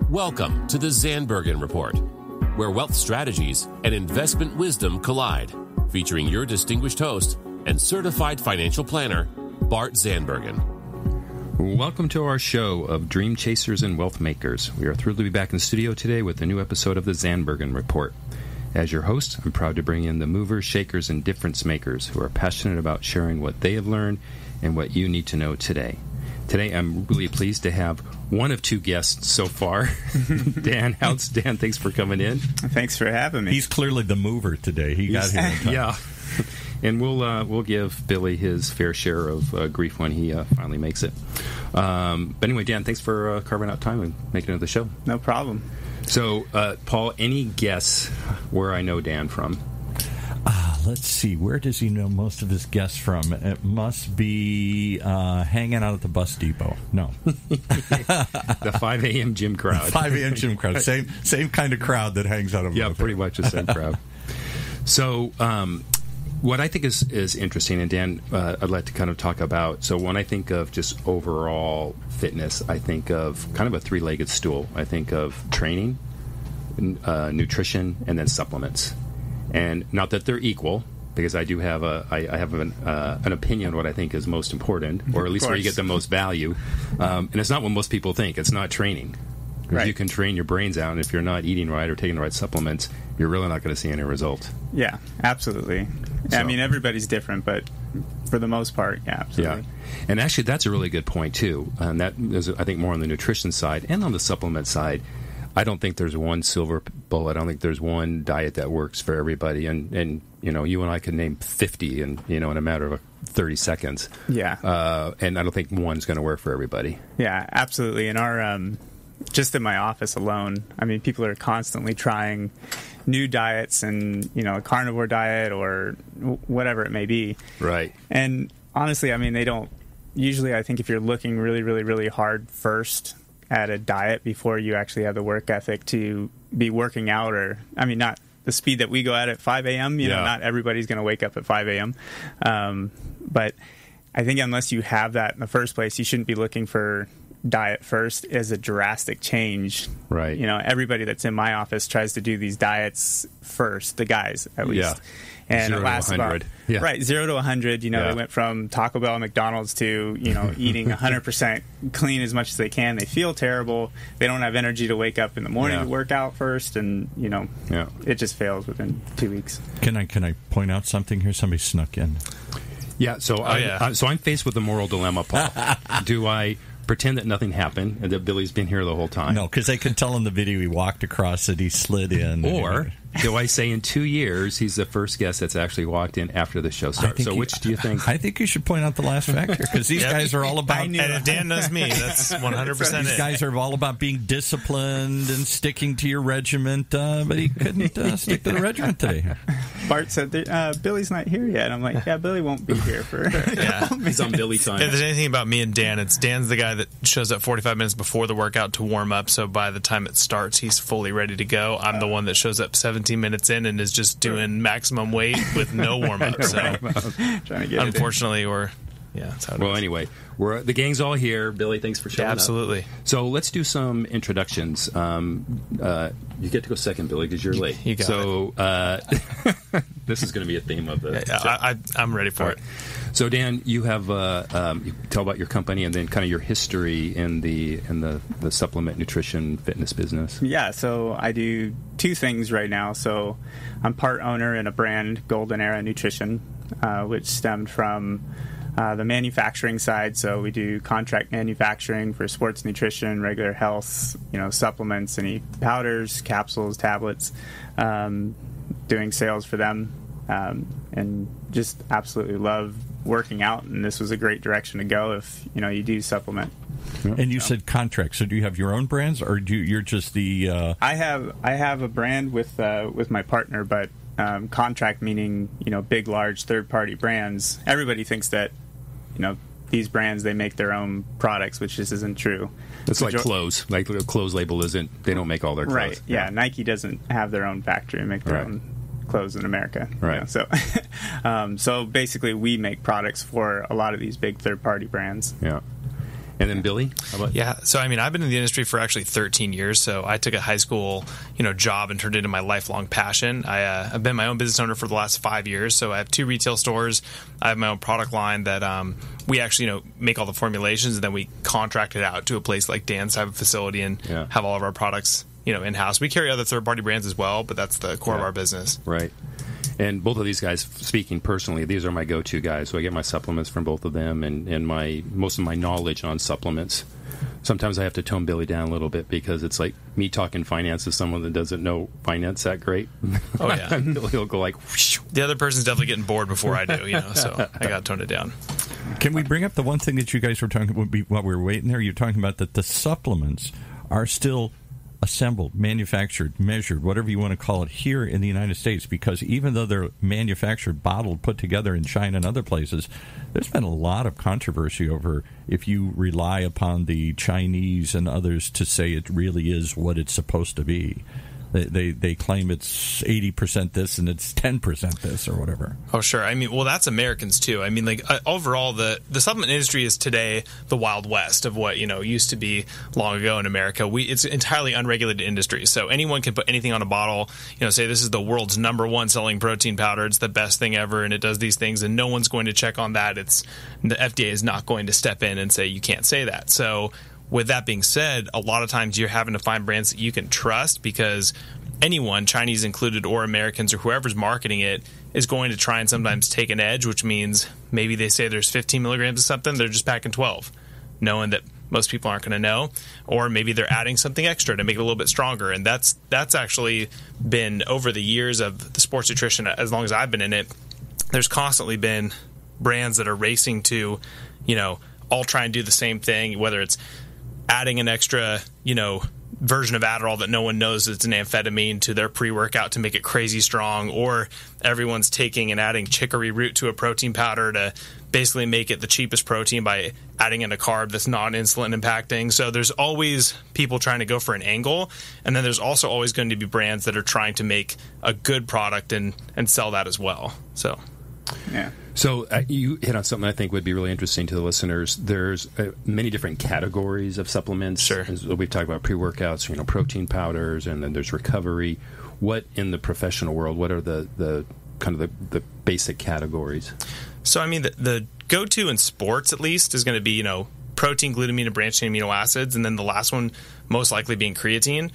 Welcome to the Zandbergen Report, where wealth strategies and investment wisdom collide, featuring your distinguished host and certified financial planner, Bart Zandbergen. Welcome to our show of Dream Chasers and Wealth Makers. We are thrilled to be back in the studio today with a new episode of the Zandbergen Report. As your host, I'm proud to bring in the movers, shakers, and difference makers who are passionate about sharing what they have learned and what you need to know today. Today, I'm really pleased to have one of two guests so far, Dan Houtz. Dan, thanks for coming in. Thanks for having me. He's clearly the mover today. He got here in time. Yeah. And we'll give Billy his fair share of grief when he finally makes it. But anyway, Dan, thanks for carving out time and making it to the show. No problem. So, Paul, any guess where I know Dan from? Let's see. Where does he know most of his guests from? It must be hanging out at the bus depot. No. The 5 a.m. gym crowd. 5 a.m. gym crowd. Same kind of crowd that hangs out over there. Yeah, pretty much the same crowd. So, what I think is interesting, and Dan, I'd like to kind of talk about, so when I think of just overall fitness, I think of kind of a three-legged stool. I think of training, nutrition, and then supplements. And not that they're equal, because I do have I have an opinion on what I think is most important, or at least where you get the most value. And it's not what most people think. It's not training. Right. You can train your brains out, and if you're not eating right or taking the right supplements, you're really not going to see any result. Yeah, absolutely. So, I mean, everybody's different, but for the most part, yeah, absolutely. Yeah. And actually, that's a really good point, too. And that is, I think, more on the nutrition side and on the supplement side. I don't think there's one silver bullet. I don't think there's one diet that works for everybody. And you know, you and I could name 50 in a matter of 30 seconds. Yeah. And I don't think one's going to work for everybody. Yeah, absolutely. In our just in my office alone, I mean, people are constantly trying new diets and, a carnivore diet or whatever it may be. Right. And honestly, I mean, they don't usually. I think if you're looking really, really, really hard first at a diet before you actually have the work ethic to be working out, or, I mean, not the speed that we go at 5 a.m., not everybody's going to wake up at 5 a.m. But I think unless you have that in the first place, you shouldn't be looking for diet first as a drastic change. Right. Everybody that's in my office tries to do these diets first, the guys at least. Yeah. And 0 it lasts to 100. about, right, 0 to 100. They went from Taco Bell and McDonald's to, eating 100% clean as much as they can. They feel terrible. They don't have energy to wake up in the morning to work out first, and, it just fails within 2 weeks. Can I point out something here? Somebody snuck in. Yeah, so I'm faced with a moral dilemma, Paul. Do I pretend that nothing happened and that Billy's been here the whole time? No, because they could tell in the video he walked across it, he slid in. Or do I say in 2 years he's the first guest that's actually walked in after the show starts? So which do you think? I think you should point out the last factor, because these guys are all about... And if Dan knows me, that's 100% These guys are all about being disciplined and sticking to your regiment, but he couldn't stick to the regiment today. Bart said, Billy's not here yet. I'm like, yeah, Billy won't be here for He's on Billy time. If there's anything about me and Dan, Dan's the guy that shows up 45 minutes before the workout to warm up, so by the time it starts, he's fully ready to go. I'm the one that shows up 17 minutes in and is just doing maximum weight with no warm-up. So, trying to get unfortunately, that's how it is. Anyway, the gang's all here. Billy, thanks for showing up. Absolutely. So let's do some introductions. You get to go second, Billy, because you're late. You got it. This is going to be a theme of the show. I'm ready for it. So, Dan, you have you tell about your company and then kind of your history in the supplement, nutrition, fitness business. Yeah, so I do two things right now. So I'm part owner in a brand, Golden Era Nutrition, which stemmed from the manufacturing side. So we do contract manufacturing for sports nutrition, regular health, supplements, any powders, capsules, tablets, doing sales for them, and just absolutely love working out. And this was a great direction to go if you do supplement. And you said contract. So do you have your own brands, or you're just the? I have a brand with my partner, but contract meaning big, large third-party brands. Everybody thinks that these brands, they make their own products, which just isn't true. It's like clothes. Like the clothes label isn't. They don't make all their clothes. Right. Yeah. Nike doesn't have their own factory and make their own clothes in America. Right. So basically, we make products for a lot of these big third-party brands. Yeah. And then Billy, how about you? Yeah, so I mean, I've been in the industry for actually 13 years. So I took a high school, job and turned it into my lifelong passion. I've been my own business owner for the last 5 years. So I have 2 retail stores. I have my own product line that we actually, make all the formulations, and then we contract it out to a place like Dan's type of facility and have all of our products, in-house. We carry other third-party brands as well, but that's the core of our business. Right. And both of these guys, speaking personally, these are my go-to guys. So I get my supplements from both of them, and most of my knowledge on supplements. Sometimes I have to tone Billy down a little bit because it's like me talking finance to someone that doesn't know finance that great. Oh, yeah. Billy will go like, whoosh. The other person's definitely getting bored before I do, so I got to tone it down. Can we bring up the one thing that you guys were talking about while we were waiting there? You're talking about that the supplements are still assembled, manufactured, measured, whatever you want to call it, here in the United States, because even though they're manufactured, bottled, put together in China and other places, there's been a lot of controversy over if you rely upon the Chinese and others to say it really is what it's supposed to be. They claim it's 80% this and it's 10% this or whatever. Oh, sure. I mean, well, that's Americans too. I mean, overall, the supplement industry is today the Wild West of what, used to be long ago in America. It's entirely unregulated industry. So anyone can put anything on a bottle, say this is the world's #1 selling protein powder. It's the best thing ever. And it does these things, and no one's going to check on that. The FDA is not going to step in and say, you can't say that. So with that being said, a lot of times you're having to find brands that you can trust, because anyone, Chinese included or Americans or whoever's marketing it, is going to try and sometimes take an edge, which means maybe they say there's 15 milligrams of something, they're just packing 12, knowing that most people aren't going to know. Or maybe they're adding something extra to make it a little bit stronger. And that's actually been, over the years of the sports nutrition, as long as I've been in it, there's constantly been brands that are racing to, all try and do the same thing, whether it's adding an extra, version of Adderall that no one knows it's an amphetamine to their pre-workout to make it crazy strong, or everyone's taking and adding chicory root to a protein powder to basically make it the cheapest protein by adding in a carb that's non-insulin impacting. So there's always people trying to go for an angle, and then there's also always going to be brands that are trying to make a good product and sell that as well. So yeah. So you hit on something I think would be really interesting to the listeners. There's many different categories of supplements. Sure. We've talked about pre-workouts, protein powders, and then there's recovery. What in the professional world, what are the kind of the basic categories? So, I mean, the go-to in sports, at least, is going to be, protein, glutamine, and branched-chain amino acids, and then the last one most likely being creatine.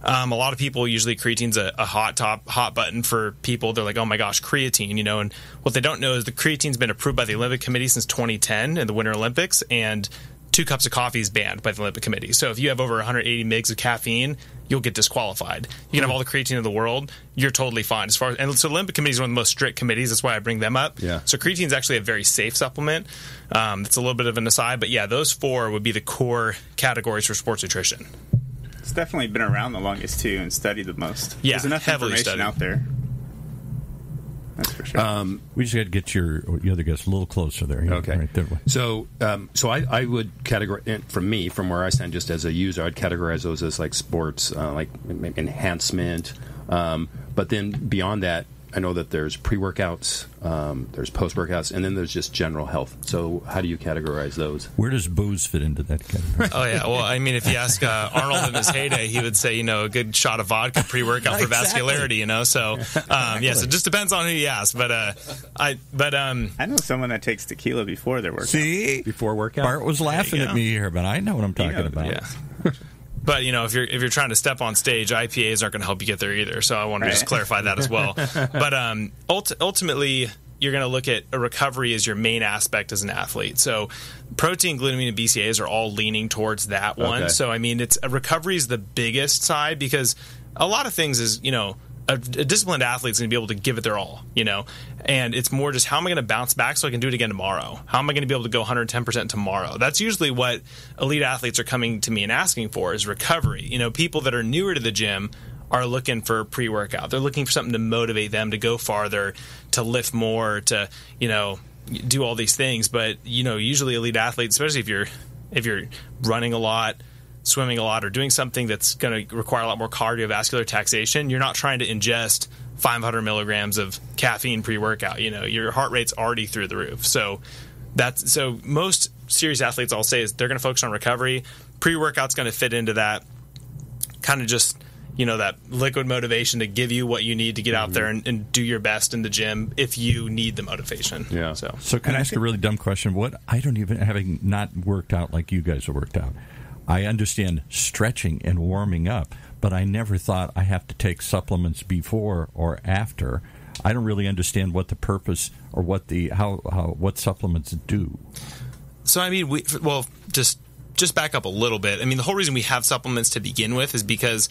A lot of people, usually creatine's a hot button for people. They're like, oh my gosh, creatine, and what they don't know is the creatine's been approved by the Olympic Committee since 2010 in the Winter Olympics, and 2 cups of coffee is banned by the Olympic Committee. So if you have over 180 mgs of caffeine, you'll get disqualified. You can have all the creatine in the world, you're totally fine. And so the Olympic Committee is one of the most strict committees. That's why I bring them up. Yeah. So creatine is actually a very safe supplement. It's a little bit of an aside, but yeah, those 4 would be the core categories for sports nutrition. It's definitely been around the longest too, and studied the most. Yeah, there's enough heavily information studied out there. That's for sure. We just got to get your other guest a little closer there. Okay. Right there. So I would categorize, from where I stand, just as a user, I'd categorize those as like sports, like enhancement. But then beyond that, I know that there's pre-workouts, there's post-workouts, and then there's just general health. So how do you categorize those? Where does booze fit into that category? Oh, yeah. Well, I mean, if you ask Arnold in his heyday, he would say, a good shot of vodka pre-workout for vascularity, So, so it just depends on who you ask. But I know someone that takes tequila before their workout. See? Before workout? Bart was laughing at me here, but I know what I'm talking about. Yeah. But, if you're trying to step on stage, IPAs aren't going to help you get there either. So I want to just clarify that as well. But ultimately, you're going to look at a recovery as your main aspect as an athlete. So protein, glutamine, and BCAAs are all leaning towards that one. Okay. So, I mean, recovery is the biggest side, because a lot of things is, a disciplined athlete's going to be able to give it their all, and it's more just, how am I going to bounce back so I can do it again tomorrow? How am I going to be able to go 110% tomorrow? That's usually what elite athletes are coming to me and asking for, is recovery. People that are newer to the gym are looking for pre-workout. They're looking for something to motivate them to go farther, to lift more, to, do all these things. But, usually elite athletes, especially if you're running a lot, swimming a lot, or doing something that's going to require a lot more cardiovascular taxation, you're not trying to ingest 500 milligrams of caffeine pre-workout. Your heart rate's already through the roof. So most serious athletes, I'll say, is they're going to focus on recovery. Pre-workout's going to fit into that kind of just, that liquid motivation to give you what you need to get out there and do your best in the gym if you need the motivation. Yeah. So can I ask a really dumb question? Having not worked out like you guys have worked out, I understand stretching and warming up, but I never thought I have to take supplements before or after. I don't really understand what the purpose or what supplements do. So just back up a little bit. I mean, the whole reason we have supplements to begin with is because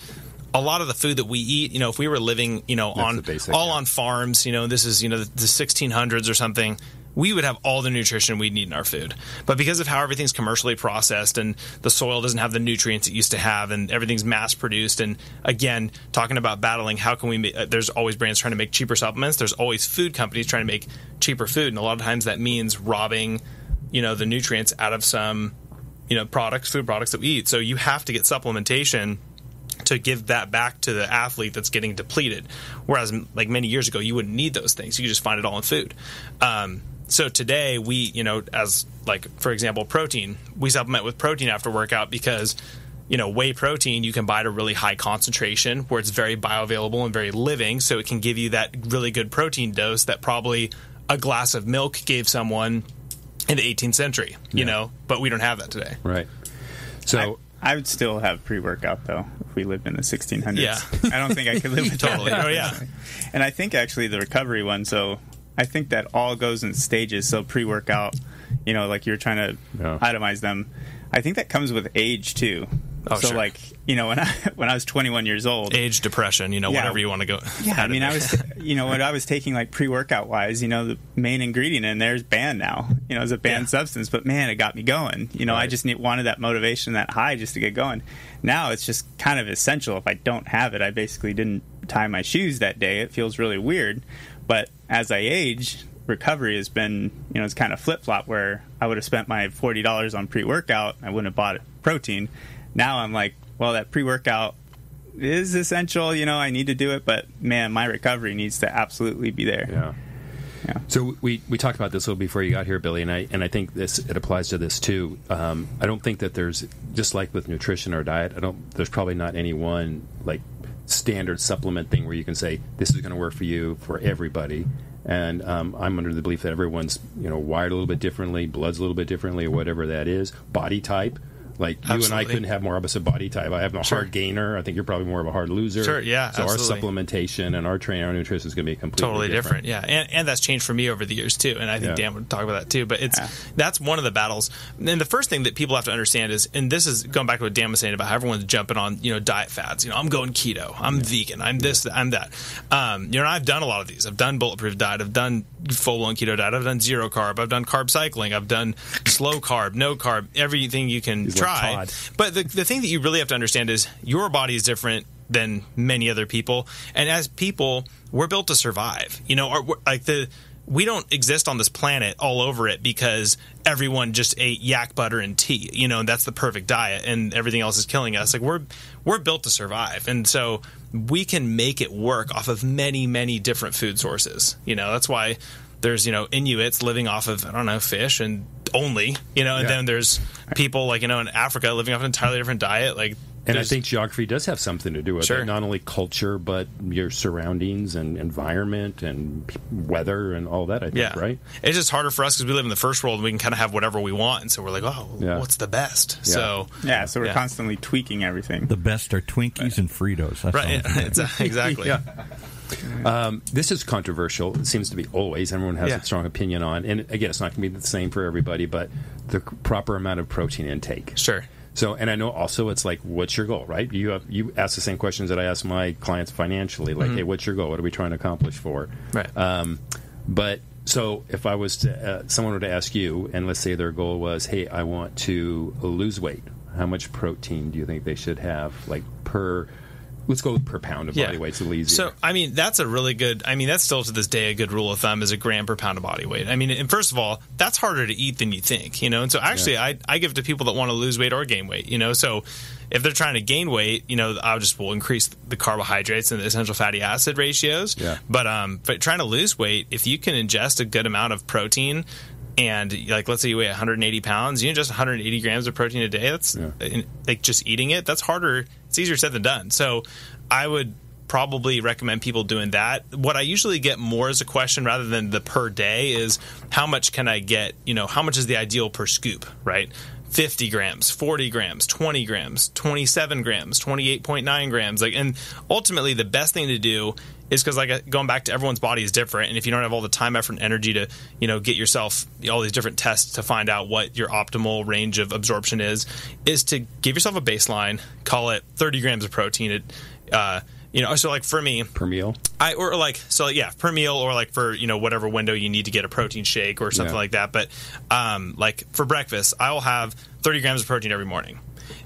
a lot of the food that we eat, if we were living, on farms, this is, the 1600s or something, we would have all the nutrition we'd need in our food. But because of how everything's commercially processed and the soil doesn't have the nutrients it used to have and everything's mass produced, and again, talking about battling, how can we there's always brands trying to make cheaper supplements. There's always food companies trying to make cheaper food. And a lot of times that means robbing, the nutrients out of some, food products that we eat. So you have to get supplementation to give that back to the athlete that's getting depleted. Whereas like many years ago, you wouldn't need those things. You could just find it all in food. So today we, as like, for example, protein, we supplement with protein after workout because, whey protein you can buy at a really high concentration where it's very bioavailable and very living. So it can give you that really good protein dose that probably a glass of milk gave someone in the 18th century, but we don't have that today. Right. So I would still have pre-workout, though, if we lived in the 1600s. Yeah. I don't think I could live with totally. that. Oh, yeah. And I think, actually, the recovery one, so I think that all goes in stages. So pre-workout, like you're trying to itemize them. I think that comes with age, too. Oh, so, sure. like, when I was 21 years old. Age, depression, whatever you want to go. Yeah, I mean, I was, when I was taking, like, pre-workout-wise, the main ingredient in there is banned now. It's a banned substance, but, man, it got me going. Right. I just wanted that motivation, that high just to get going. Now it's just kind of essential. If I don't have it, I basically didn't tie my shoes that day. It feels really weird. But as I age, recovery has been, it's kind of flip-flop where I would have spent my $40 on pre-workout. I wouldn't have bought protein. Now I'm like, well, that pre-workout is essential. I need to do it. But, man, my recovery needs to absolutely be there. Yeah. So we talked about this a little before you got here, Billy, and I think it applies to this too. I don't think that there's, just like with nutrition or diet, there's probably not any one like standard supplement thing where you can say this is going to work for you for everybody. And I'm under the belief that everyone's wired a little bit differently, blood's a little bit differently, or whatever that is, body type. Like, absolutely. You and I couldn't have more opposite body type. I have a hard gainer. I think you're probably more of a hard loser. Sure, yeah, so absolutely. Our supplementation and our training, our nutrition is going to be completely different. Yeah, and that's changed for me over the years, too. And I think Dan would talk about that, too. But that's one of the battles. And the first thing that people have to understand is, and this is going back to what Dan was saying about how everyone's jumping on, diet fads. I'm going keto. I'm vegan. I'm this. I'm that. I've done a lot of these. I've done bulletproof diet. I've done full-blown keto diet. I've done zero carb. I've done carb cycling. I've done slow carb, no carb, everything you can try. Like but the thing that you really have to understand is your body is different than many other people, and as people, we're built to survive. We don't exist on this planet all over it because everyone just ate yak butter and tea, and that's the perfect diet, and everything else is killing us. Like we're built to survive, and so we can make it work off of many, many different food sources. That's why there's Inuits living off of fish and only and then there's people like in Africa living off an entirely different diet. And I think geography does have something to do with it. Not only culture, but your surroundings and environment and weather and all that, I think, right? It's just harder for us because we live in the first world and we can kind of have whatever we want. And so we're like, what's the best? Yeah. So we're constantly tweaking everything. The best are Twinkies and Fritos. That's exactly. This is controversial. It seems to be always. Everyone has a strong opinion on. And again, it's not going to be the same for everybody, but the proper amount of protein intake. Sure. So, and I know also it's like, what's your goal, right? You ask the same questions that I ask my clients financially, like, hey, what's your goal? What are we trying to accomplish for? Right. But so if I was to, someone were to ask you, and let's say their goal was, hey, I want to lose weight. How much protein do you think they should have, like per? Let's go with per pound of body weight. It's a little easier. So, that's a really good... that's still to this day a good rule of thumb is a gram per pound of body weight. And first of all, that's harder to eat than you think, And so actually, I give it to people that want to lose weight or gain weight, So if they're trying to gain weight, we'll increase the carbohydrates and the essential fatty acid ratios. Yeah. But trying to lose weight, if you can ingest a good amount of protein, and like let's say you weigh 180 pounds, you ingest 180 grams of protein a day. That's like just eating it. That's harder. It's easier said than done. So I would probably recommend people doing that. What I usually get more as a question rather than the per day is how much can I get? How much is the ideal per scoop, right? 50 grams, 40 grams, 20 grams, 27 grams, 28.9 grams. And ultimately the best thing to do is because going back to everyone's body is different. And if you don't have all the time, effort, and energy to, get yourself all these different tests to find out what your optimal range of absorption is to give yourself a baseline, call it 30 grams of protein. So like for me per meal, per meal, or like for whatever window you need to get a protein shake or something like that. But like for breakfast, I will have 30 grams of protein every morning.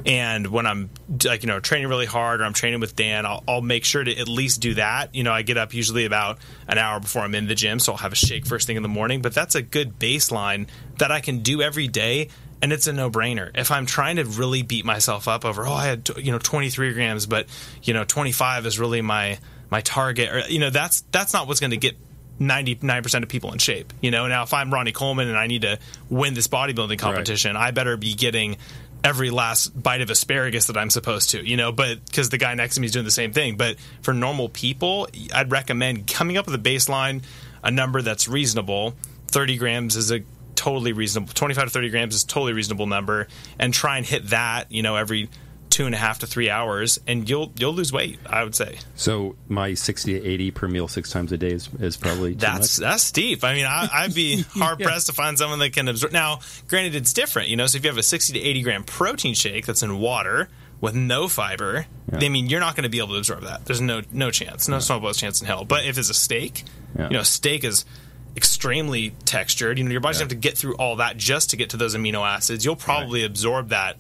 And when I'm training really hard or I'm training with Dan, I'll make sure to at least do that. I get up usually about an hour before I'm in the gym, so I'll have a shake first thing in the morning. But that's a good baseline that I can do every day. And it's a no-brainer. If I'm trying to really beat myself up over, I had 23 grams, but 25 is really my target, or that's not what's going to get 99% of people in shape. Now if I'm Ronnie Coleman and I need to win this bodybuilding competition, I better be getting every last bite of asparagus that I'm supposed to, but because the guy next to me is doing the same thing. But for normal people, I'd recommend coming up with a baseline, a number that's reasonable. 30 grams is a totally reasonable. 25 to 30 grams is a totally reasonable number, and try and hit that every 2.5 to 3 hours, and you'll lose weight, I would say. So my 60 to 80 per meal 6 times a day is probably too much? That's steep. I mean, I'd be hard pressed to find someone that can absorb. Now granted, it's different, so if you have a 60 to 80 gram protein shake that's in water with no fiber, I mean, you're not going to be able to absorb that. There's no chance, no snowball's chance in hell. But if it's a steak, steak is extremely textured. Your body's going to have to get through all that just to get to those amino acids. You'll probably absorb that,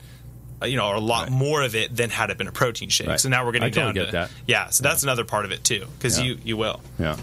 or a lot more of it than had it been a protein shake. Right. So now we're getting down to that. Yeah, so that's another part of it too, because you will. Yeah.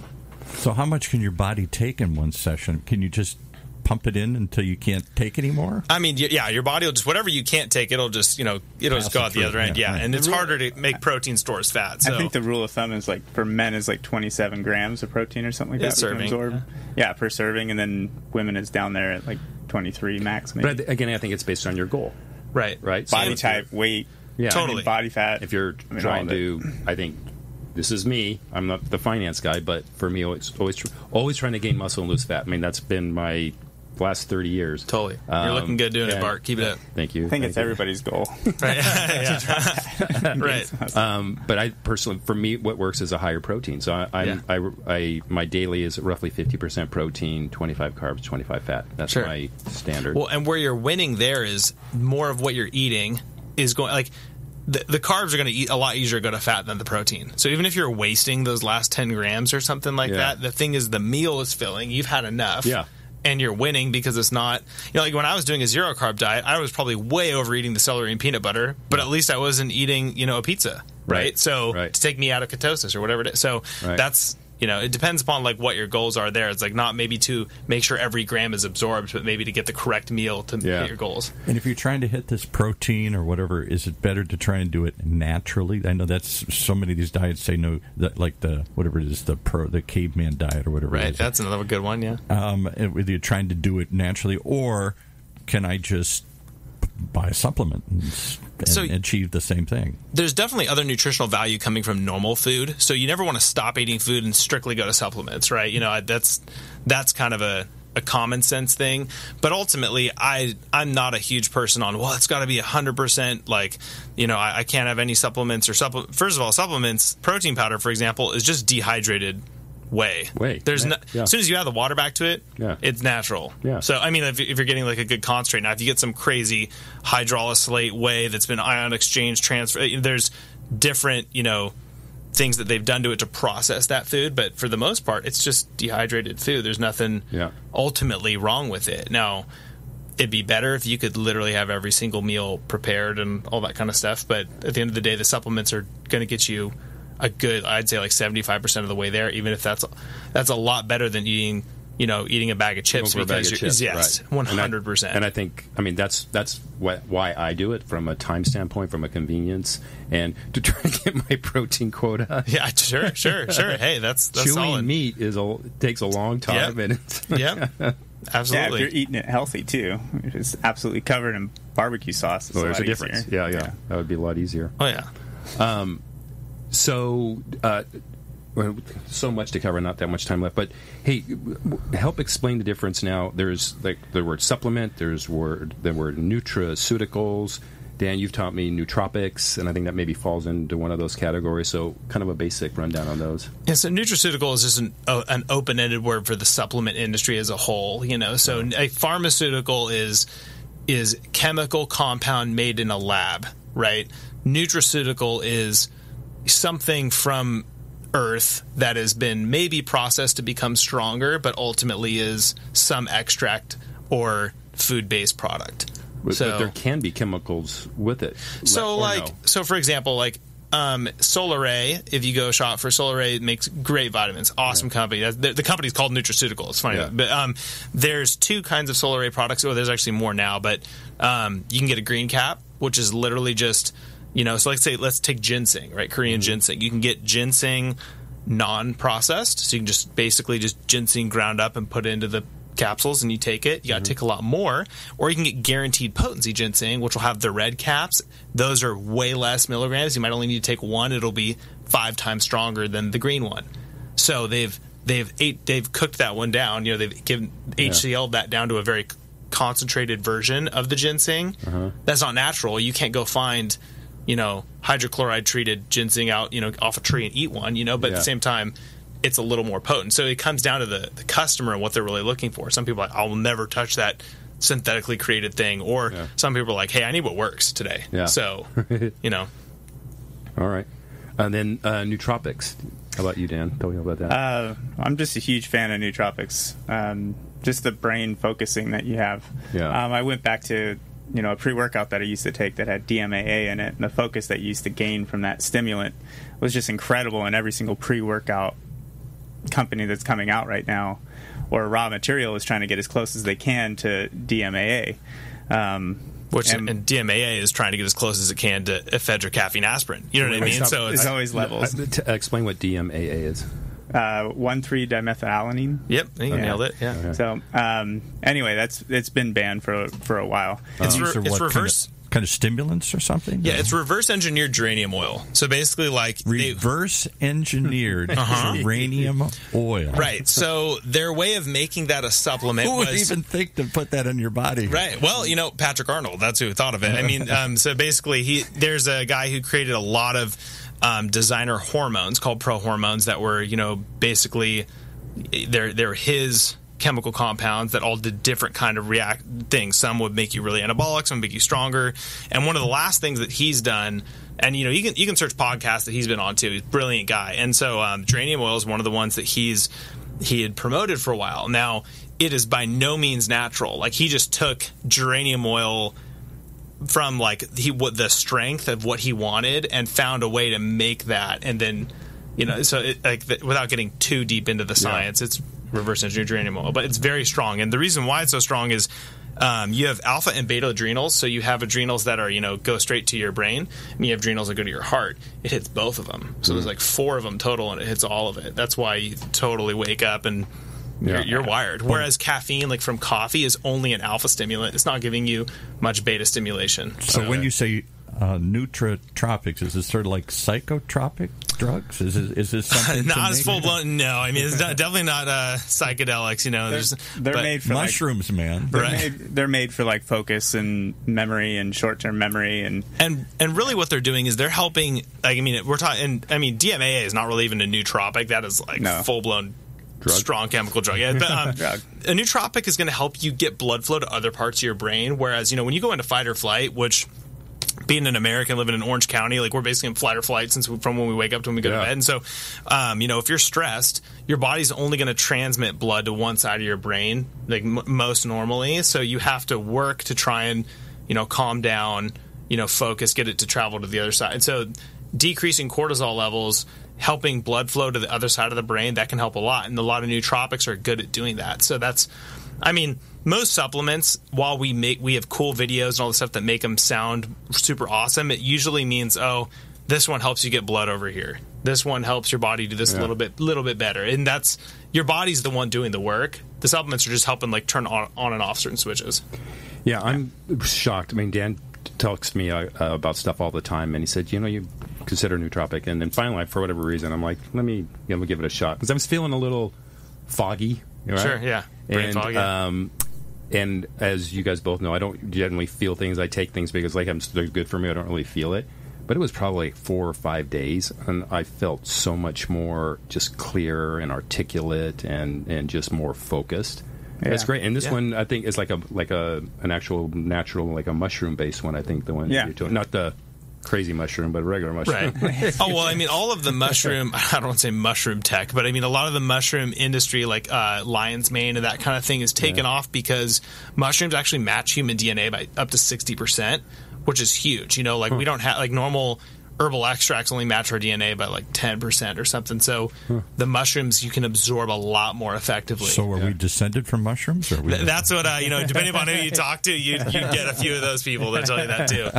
So how much can your body take in one session? Can you just pump it in until you can't take anymore? I mean, your body will just, whatever you can't take, it'll just go out the other end. Yeah, right. And it's harder to make protein stores fat. So. I think the rule of thumb is for men is 27 grams of protein or something like that. Serving. Per serving, and then women is down there at 23 max. Maybe. But again, I think it's based on your goal. Right. Body type, weight, totally. Body fat. If you're trying to, I think, this is me. I'm not the finance guy, but for me, it's always trying to gain muscle and lose fat. I mean, that's been my last 30 years. Totally. You're looking good doing it, Bart. Keep it up. Thank you. I think it's everybody's goal. Right. Right. But I personally, for me, what works is a higher protein. So my daily is roughly 50% protein, 25 carbs, 25 fat. That's my standard. Well, and where you're winning there is more of what you're eating is going the carbs are going to eat a lot easier to go to fat than the protein. So even if you're wasting those last 10 grams or something like that, the thing is the meal is filling. You've had enough. Yeah. And you're winning because it's not, like when I was doing a zero carb diet, I was probably way overeating the celery and peanut butter, but at least I wasn't eating, a pizza, right? So to take me out of ketosis or whatever it is. So that's, it depends upon what your goals are there. It's not maybe to make sure every gram is absorbed, but maybe to get the correct meal to hit your goals. And if you're trying to hit this protein or whatever, is it better to try and do it naturally? I know that's so many of these diets say no, whatever it is, the caveman diet or whatever. Right, it is. That's another good one. Yeah. Whether you're trying to do it naturally, or can I just buy a supplement and achieve the same thing? There's definitely other nutritional value coming from normal food, so you never want to stop eating food and strictly go to supplements, right? That's kind of a common sense thing, but ultimately I'm not a huge person on, it's got to be 100% I can't have any supplements or first of all, supplements, protein powder for example, is just dehydrated whey. There's as soon as you add the water back to it, it's natural. So I mean, if you're getting a good concentrate, now if you get some crazy hydrolysate whey that's been ion exchange transfer, there's different things that they've done to it to process that food, but for the most part it's just dehydrated food. There's nothing ultimately wrong with it. Now it'd be better if you could literally have every single meal prepared and all that kind of stuff, but at the end of the day the supplements are going to get you a good, I'd say 75% of the way there, even if that's a lot better than eating a bag of chips. Yes, 100%. And I think, that's why I do it, from a time standpoint, from a convenience, and to try to get my protein quota. Yeah, sure. Hey, that's chewing solid. Meat takes a long time. Yep. absolutely. Yeah, if you're eating it healthy too, it's absolutely covered in barbecue sauce. Well, there's a difference. Yeah, that would be a lot easier. Oh yeah. So much to cover, not that much time left. But hey, help explain the difference now. There's like the word supplement. There's the word nutraceuticals. Dan, you've taught me nootropics, and I think that maybe falls into one of those categories. So kind of a basic rundown on those. Yeah, so nutraceutical is just an open-ended word for the supplement industry as a whole. So a pharmaceutical is chemical compound made in a lab, right? Nutraceutical is something from Earth that has been maybe processed to become stronger, but ultimately is some extract or food-based product. But there can be chemicals with it. So for example, Solar A, if you go shop for Solar A, it makes great vitamins. Awesome company. The company's called Nutraceutical. It's funny. Yeah. But there's two kinds of Solar A products. Oh, there's actually more now. But you can get a green cap, which is literally just, so let's take ginseng, right? Korean ginseng. You can get ginseng non-processed. So you can just basically just ginseng ground up and put it into the capsules, and you take it. You got to take a lot more. Or you can get guaranteed potency ginseng, which will have the red caps. Those are way less milligrams. You might only need to take one. It'll be 5 times stronger than the green one. So they've cooked that one down. They've given HCL'd that down to a very concentrated version of the ginseng. That's not natural. You can't go find hydrochloride treated ginseng out off a tree and eat one. But at the same time, it's a little more potent. So it comes down to the customer and what they're really looking for. Some people are like, I will never touch that synthetically created thing. Or some people are like, hey, I need what works today. Yeah. So, All right. And then nootropics. How about you, Dan? Tell me about that. I'm just a huge fan of nootropics. Just the brain focusing that you have. Yeah. I went back to a pre-workout that I used to take that had DMAA in it, and the focus that you used to gain from that stimulant was just incredible in every single pre-workout company that's coming out right now, or raw material is trying to get as close as they can to DMAA. And DMAA is trying to get as close as it can to ephedra, caffeine, aspirin. You know what I mean? So it's always levels. Explain what DMAA is. 1,3-dimethylalanine. Yep, you nailed it. Yeah. Okay. So anyway, it's been banned for a while. It's reverse. Kind of stimulants or something? Yeah, it's reverse engineered geranium oil. So basically, reverse engineered geranium oil. Right. So their way of making that a supplement Who would even think to put that in your body? Right. Well, Patrick Arnold, that's who thought of it. I mean, so basically, there's a guy who created a lot of designer hormones called prohormones that were, basically they're his chemical compounds that all did different kind of things. Some would make you really anabolic, some would make you stronger. And one of the last things that he's done, and you can search podcasts that he's been on too. He's a brilliant guy. And so geranium oil is one of the ones that he had promoted for a while. Now, it is by no means natural. Like, he just took geranium oil from the strength of what he wanted and found a way to make that, and then without getting too deep into the science, it's reverse engineered geranium oil, but it's very strong. And the reason why it's so strong is you have alpha and beta adrenals. So you have adrenals that are go straight to your brain, and you have adrenals that go to your heart. It hits both of them. So there's 4 of them total, and it hits all of it. That's why you totally wake up and you're wired. Whereas caffeine, from coffee, is only an alpha stimulant. It's not giving you much beta stimulation. So when you say nootropics, is this sort of like psychotropic drugs? Is this something not as full blown? No, I mean, it's definitely not psychedelics. They're made for mushrooms, man. They're made for focus and memory and short term memory and really what they're doing is they're helping. We're talking. DMAA is not really even a nootropic. That is full blown. Strong chemical drug. Yeah, but a nootropic is going to help you get blood flow to other parts of your brain. Whereas, when you go into fight or flight, which being an American living in Orange County, we're basically in flight or flight from when we wake up to when we go to bed. And so, if you're stressed, your body's only going to transmit blood to one side of your brain, most normally. So you have to work to try and, calm down, focus, get it to travel to the other side. And so decreasing cortisol levels, helping blood flow to the other side of the brain, that can help a lot. And a lot of nootropics are good at doing that. So that's, most supplements, while we have cool videos and all the stuff that make them sound super awesome, it usually means, this one helps you get blood over here. This one helps your body do this a little bit better. And that's, your body's the one doing the work. The supplements are just helping like turn on and off certain switches. Yeah, I'm shocked. I mean, Dan talks to me about stuff all the time, and he said, you consider nootropic. And then finally, for whatever reason, I'm like, let me give it a shot. Because I was feeling a little foggy. Right? Sure, yeah. Brain fog, yeah. And as you guys both know, I don't generally feel things. I take things because they're good for me. I don't really feel it. But it was probably 4 or 5 days, and I felt so much more just clear and articulate and just more focused. Yeah. That's great. And this one, I think, is like an actual natural, like a mushroom-based one, I think, the one you're doing. Not the crazy mushroom, but a regular mushroom. Right. Oh, well, I mean, all of the mushroom, I don't want to say mushroom tech, but I mean, a lot of the mushroom industry, like lion's mane and that kind of thing, is taken off because mushrooms actually match human DNA by up to 60%. Which is huge, we don't have, like, normal herbal extracts only match our DNA by like 10% or something. So the mushrooms you can absorb a lot more effectively. So are we descended from mushrooms? Or that's what, depending on who you talk to, you get a few of those people that tell you that too.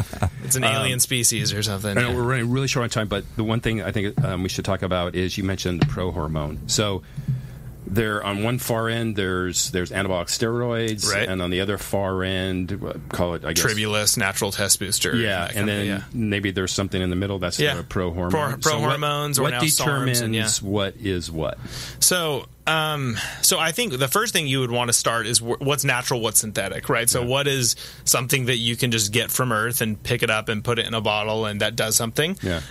It's an alien species or something. We're running really short on time, but the one thing I think we should talk about is you mentioned the pro-hormone. So there, on one far end, there's anabolic steroids, right, and on the other far end, call it, I guess, Tribulus, natural test booster. Yeah, and then maybe there's something in the middle that's pro-hormone. Pro-hormones, what determines what is what? So I think the first thing you would want to start is what's natural, what's synthetic, right? So what is something that you can just get from Earth and pick it up and put it in a bottle and that does something? Yeah.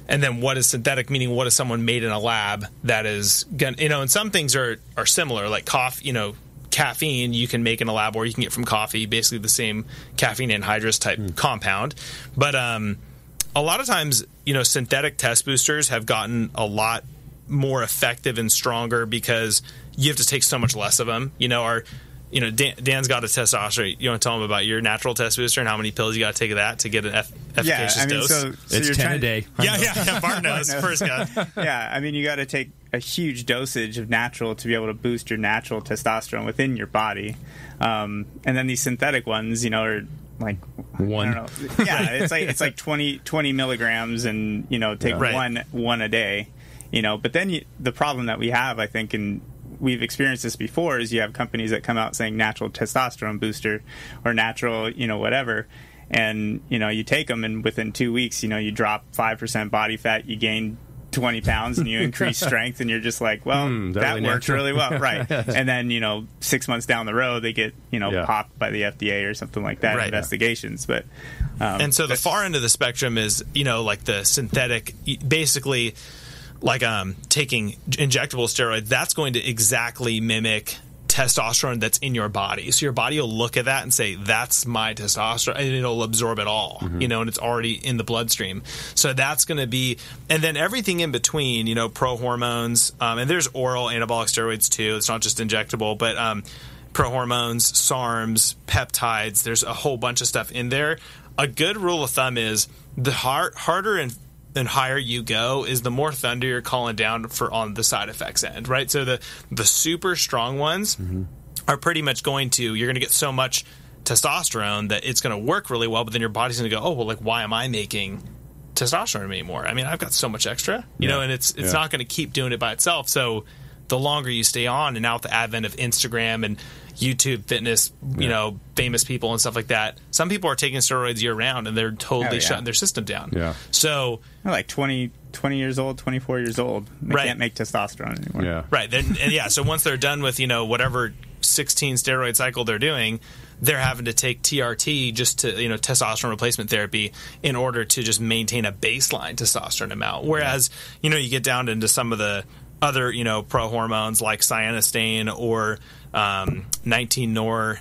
And then what is synthetic, meaning what is someone made in a lab that is going to, and some things are similar, like caffeine you can make in a lab or you can get from coffee, basically the same caffeine anhydrous type compound. But a lot of times, synthetic test boosters have gotten a lot more effective and stronger because you have to take so much less of them. Dan's got a testosterone. You want to tell him about your natural test booster and how many pills you got to take of that to get an efficacious dose? So it's 10 a day. Yeah. Bart knows. First guy. Yeah, I mean, you got to take a huge dosage of natural to be able to boost your natural testosterone within your body. And then these synthetic ones, are like one. I don't know. Yeah, it's like 20 milligrams, and take one a day. But then the problem that we have, I think, and we've experienced this before, is you have companies that come out saying natural testosterone booster or natural, whatever, and you take them, and within 2 weeks, you drop 5% body fat, you gain 20 pounds, and you increase strength, and you're just like, well, that really worked really well, right? And then 6 months down the road, they get popped by the FDA or something like that, investigations. But and so the far end of the spectrum is like the synthetic, basically. Like taking injectable steroids, that's going to exactly mimic testosterone that's in your body. So your body will look at that and say, that's my testosterone, and it'll absorb it all, and it's already in the bloodstream. So that's going to be, and then everything in between, pro-hormones, and there's oral anabolic steroids too. It's not just injectable, but pro-hormones, SARMs, peptides, there's a whole bunch of stuff in there. A good rule of thumb is the harder and higher you go is the more thunder you're calling down for on the side effects end, right? So the super strong ones are pretty much you're going to get so much testosterone that it's going to work really well, but then your body's going to go, oh, well, like, why am I making testosterone anymore? I mean, I've got so much extra, and it's not going to keep doing it by itself. So the longer you stay on, and now with the advent of Instagram and YouTube fitness, famous people and stuff like that, some people are taking steroids year round and they're totally shutting their system down. Yeah. So they're like 20 years old, 24 years old. They can't make testosterone anymore. Yeah. Right. So once they're done with, whatever 16 steroid cycle they're doing, they're having to take TRT just to, testosterone replacement therapy in order to just maintain a baseline testosterone amount. Whereas, you get down into some of the other, pro-hormones like cyanostatin or 19-nortrend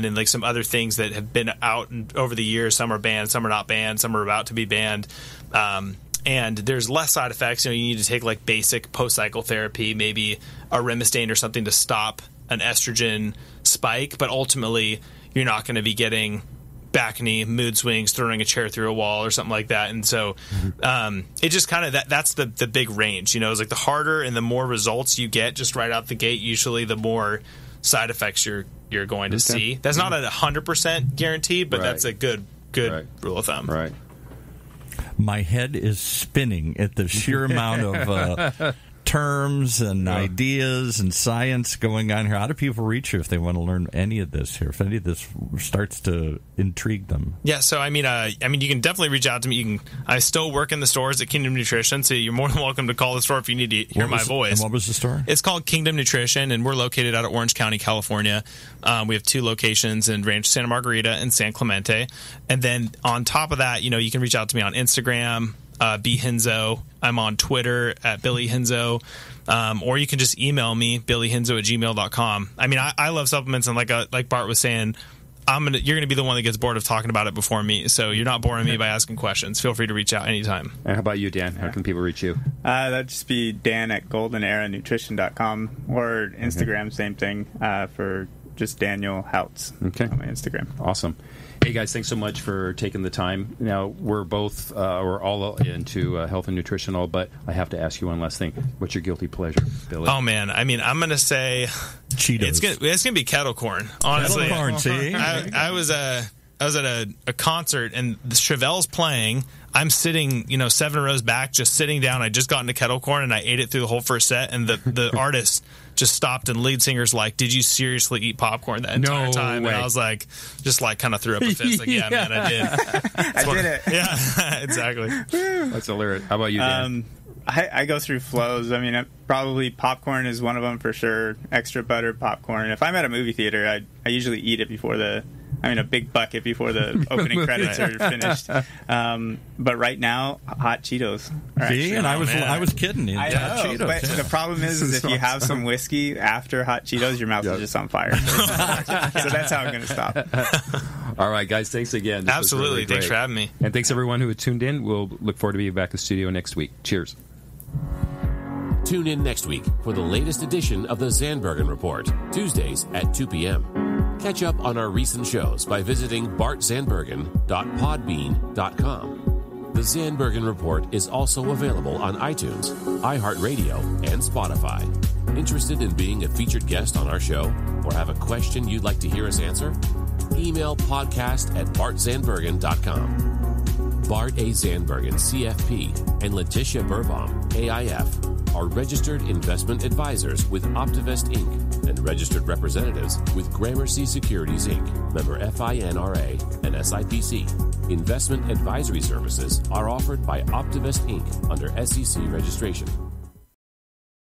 and like some other things that have been out over the years. Some are banned, some are not banned, some are about to be banned. And there's less side effects. You need to take like basic post-cycle therapy, maybe arimistane or something to stop an estrogen spike. But ultimately, you're not going to be getting back knee, mood swings, throwing a chair through a wall or something like that. And so it just kind of that's the big range. It's like the harder and the more results you get just right out the gate, usually the more side effects you're going to see. That's not a 100% guarantee, but that's a good rule of thumb. Right. My head is spinning at the sheer amount of terms and ideas and science going on here. How do people reach you if they want to learn any of this here? If any of this starts to intrigue them? Yeah, so I mean, you can definitely reach out to me. I still work in the stores at Kingdom Nutrition, so you're more than welcome to call the store if you need to hear my voice. And what was the store? It's called Kingdom Nutrition, and we're located out of Orange County, California. We have 2 locations in Rancho Santa Margarita and San Clemente. And then on top of that, you can reach out to me on Instagram, B Hinzo. I'm on Twitter at Billy Hinzo. Or you can just email me, billyhinzo@gmail.com. I mean, I love supplements, and like Bart was saying, you're going to be the one that gets bored of talking about it before me, so you're not boring me by asking questions. Feel free to reach out anytime. And how about you, Dan? How can people reach you? That'd just be dan@goldeneranutrition.com, or Instagram, same thing, for just Daniel Houtz on my Instagram. Awesome. Hey guys, thanks so much for taking the time. Now we're all into health and nutritional, but I have to ask you one last thing. What's your guilty pleasure, Billy? Oh man, I mean, I'm gonna say Cheetos. It's gonna be kettle corn. Honestly, kettle corn. See, I was at a concert and Chevelle's playing. I'm sitting, 7 rows back, just sitting down. I just got into kettle corn and I ate it through the whole first set. And the artist just stopped, and lead singer's like, "Did you seriously eat popcorn that entire time?" Way. And I was like, kind of threw up a fist. Like, yeah, man, I did. I did it. Yeah, exactly. That's hilarious. How about you, Dan? I go through flows. I mean, probably popcorn is one of them for sure. Extra butter popcorn. If I'm at a movie theater, I usually eat it before a big bucket before the opening credits are finished. But right now, hot Cheetos. See, and I was kidding. I know, Cheetos, but the problem is if you have some whiskey after hot Cheetos, your mouth is just on fire. So that's how I'm going to stop. All right, guys, thanks again. This Absolutely. really Thanks for having me. And thanks, everyone who had tuned in. We'll look forward to being back in the studio next week. Cheers. Tune in next week for the latest edition of the Zandbergen Report, Tuesdays at 2 p.m. Catch up on our recent shows by visiting bartzandbergen.podbean.com. The Zandbergen Report is also available on iTunes, iHeartRadio, and Spotify. Interested in being a featured guest on our show, or have a question you'd like to hear us answer? Email podcast@bartzandbergen.com. Bart A. Zandbergen, CFP, and Letitia Burbaum, AIF, are registered investment advisors with Optivest Inc. and registered representatives with Gramercy Securities Inc., member FINRA and SIPC. Investment advisory services are offered by Optivest Inc. under SEC registration.